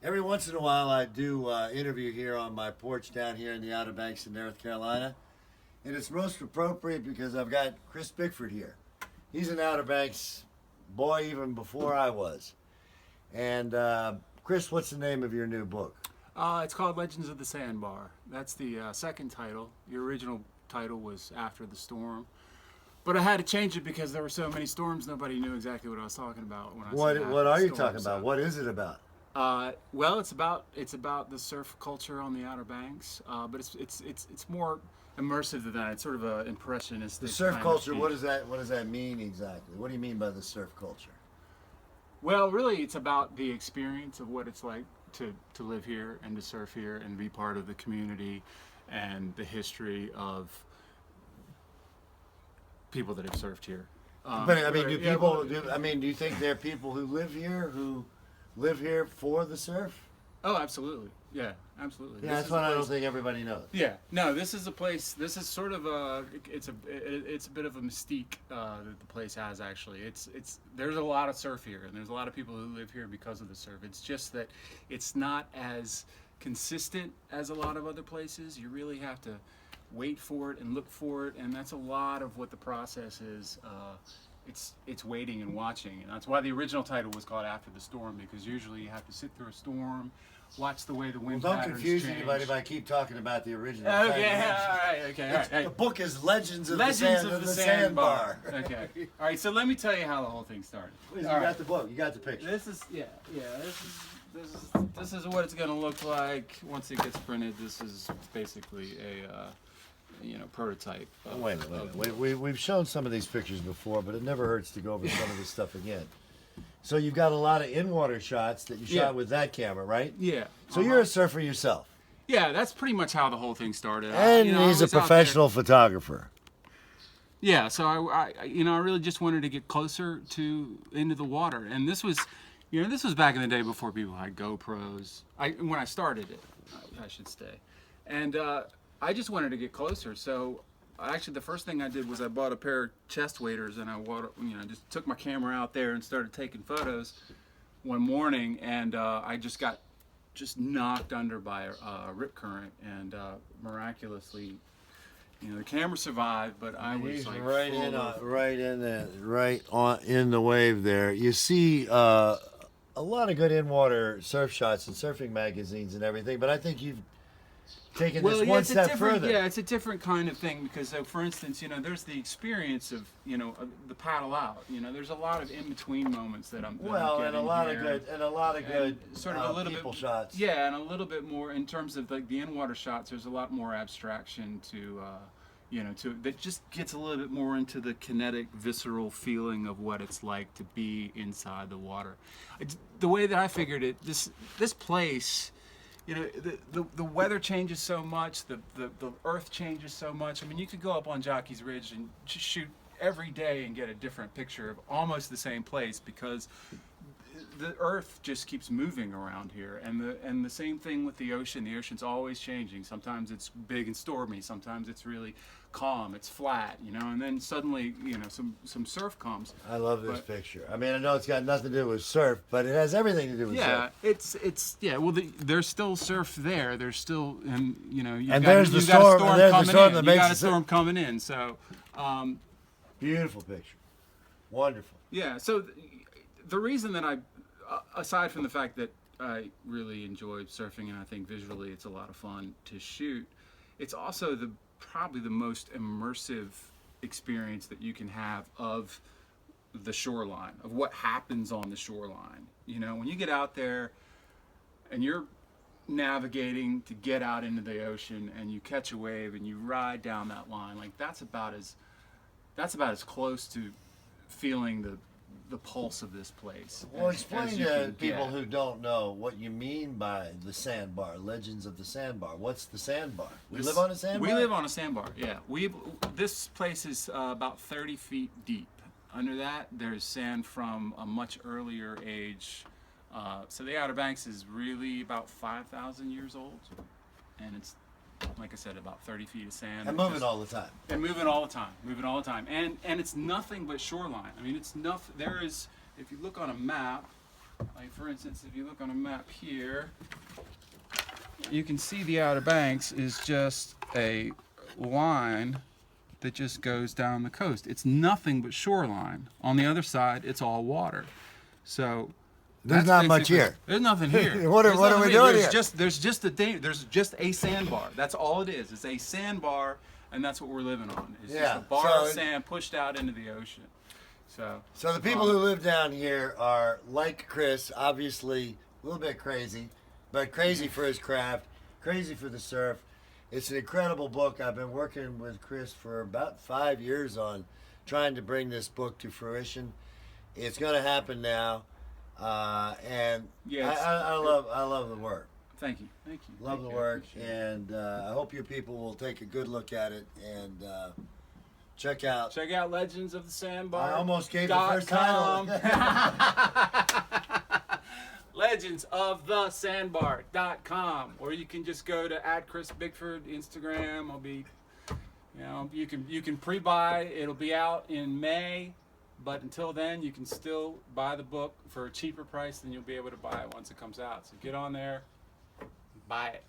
Every once in a while, I do interview here on my porch down here in the Outer Banks of North Carolina, and it's most appropriate because I've got Chris Bickford here. He's an Outer Banks boy even before I was. And Chris, what's the name of your new book? It's called Legends of the Sandbar. That's the second title. The original title was After the Storm. But I had to change it because there were so many storms, nobody knew exactly what I was talking about when I said What After are the you Storm. talking about? What is it about? Well, it's about the surf culture on the Outer Banks, but it's more immersive than that. It's sort of an impressionistic. The surf kind culture. of What does that mean exactly? What do you mean by the surf culture? Well, really, it's about the experience of what it's like to live here and to surf here and be part of the community and the history of people that have surfed here. But I mean, do you think there are people who live here for the surf? Oh, absolutely. Yeah, absolutely. Yeah, that's what I don't think everybody knows. Yeah, no, this is a place. This is sort of it's a bit of a mystique that the place has. Actually, there's a lot of surf here, and there's a lot of people who live here because of the surf. It's just that it's not as consistent as a lot of other places. You really have to wait for it and look for it, and that's a lot of what the process is. It's waiting and watching, and that's why the original title was called After the Storm, because usually you have to sit through a storm, watch the way the wind Well, don't patterns confuse change. anybody by keep talking about the original. Okay, all right, okay, all right. The book is Legends of Legends the of the Sandbar. Okay, all right. So let me tell you how the whole thing started. Please, All you right. got the book. You got the picture. This is this is what it's gonna look like once it gets printed. This is basically a prototype. Wait a minute. We've shown some of these pictures before, but it never hurts to go over some of this stuff again. So you've got a lot of in-water shots that you shot Yeah. with that camera, right? Yeah. So you're a surfer yourself. Yeah, that's pretty much how the whole thing started. And I he's a was out there. professional photographer. Yeah, so I really just wanted to get closer into the water, and this was back in the day before people had GoPros. When I started it, I should say, and I just wanted to get closer. So actually, the first thing I did was I bought a pair of chest waders, and I just took my camera out there and started taking photos one morning, and I just got knocked under by a rip current, and miraculously. The camera survived, but I was He's like right full in the wave there. You see a lot of good in-water surf shots in surfing magazines and everything, but I think you've taken this one step further. Yeah, it's a different kind of thing because, for instance, there's the experience of, the paddle out. There's a lot of in-between moments that I'm and a lot of good sort of a little people bit shots. Yeah, and a little bit more in terms of like the in-water shots. There's a lot more abstraction to that just gets a little bit more into the kinetic, visceral feeling of what it's like to be inside the water. The way that I figured it, this place. The weather changes so much, the earth changes so much. I mean, you could go up on Jockey's Ridge and just shoot every day and get a different picture of almost the same place because the earth just keeps moving around here. And the same thing with the ocean. The ocean's always changing. Sometimes it's big and stormy. Sometimes it's really calm. It's flat, and then suddenly, some surf comes. I love this picture. I mean, I know it's got nothing to do with surf, but it has everything to do with surf. Yeah, well, there's still surf there. There's still, and there's the storm that makes you got a storm coming in. So, beautiful picture, wonderful. Yeah. So, the reason that I, aside from the fact that I really enjoy surfing and I think visually it's a lot of fun to shoot, it's also probably the most immersive experience that you can have of the shoreline, of what happens on the shoreline. When you get out there and you're navigating to get out into the ocean and you catch a wave and you ride down that line, like that's about as close to feeling the pulse of this place. Well, explain to people who don't know what you mean by the sandbar, Legends of the Sandbar. What's the sandbar? We live on a sandbar? We live on a sandbar, yeah. This place is about 30 feet deep. Under that, there's sand from a much earlier age. So the Outer Banks is really about 5,000 years old. And it's, like I said, about 30 feet of sand. And moving all the time. And moving all the time. And it's nothing but shoreline. I mean, it's nothing. There is, if you look on a map, Like for instance, if you look on a map here, you can see the Outer Banks is just a line that just goes down the coast. It's nothing but shoreline. On the other side, it's all water. So There's that's not much basically- here. There's nothing here. What are There's we nothing doing There's here? There's just a sandbar. That's all it is. It's a sandbar, and that's what we're living on. It's just Yeah, a bar so of sand pushed out into the ocean. So the people who live down here are like Chris, obviously a little bit crazy, but crazy for his craft, crazy for the surf. It's an incredible book. I've been working with Chris for about 5 years on trying to bring this book to fruition. It's going to happen now, and Yeah, I love the work. Thank you. Love Thank the you. work, I appreciate it. and I hope you people will take a good look at it and check out. Check out Legends of the Sandbar. I almost gave the first title. legendsofthesandbar.com, or you can just go to @ChrisBickford Instagram. I'll be, you can pre-buy. It'll be out in May, but until then, you can still buy the book for a cheaper price than you'll be able to buy it once it comes out. So get on there, buy it.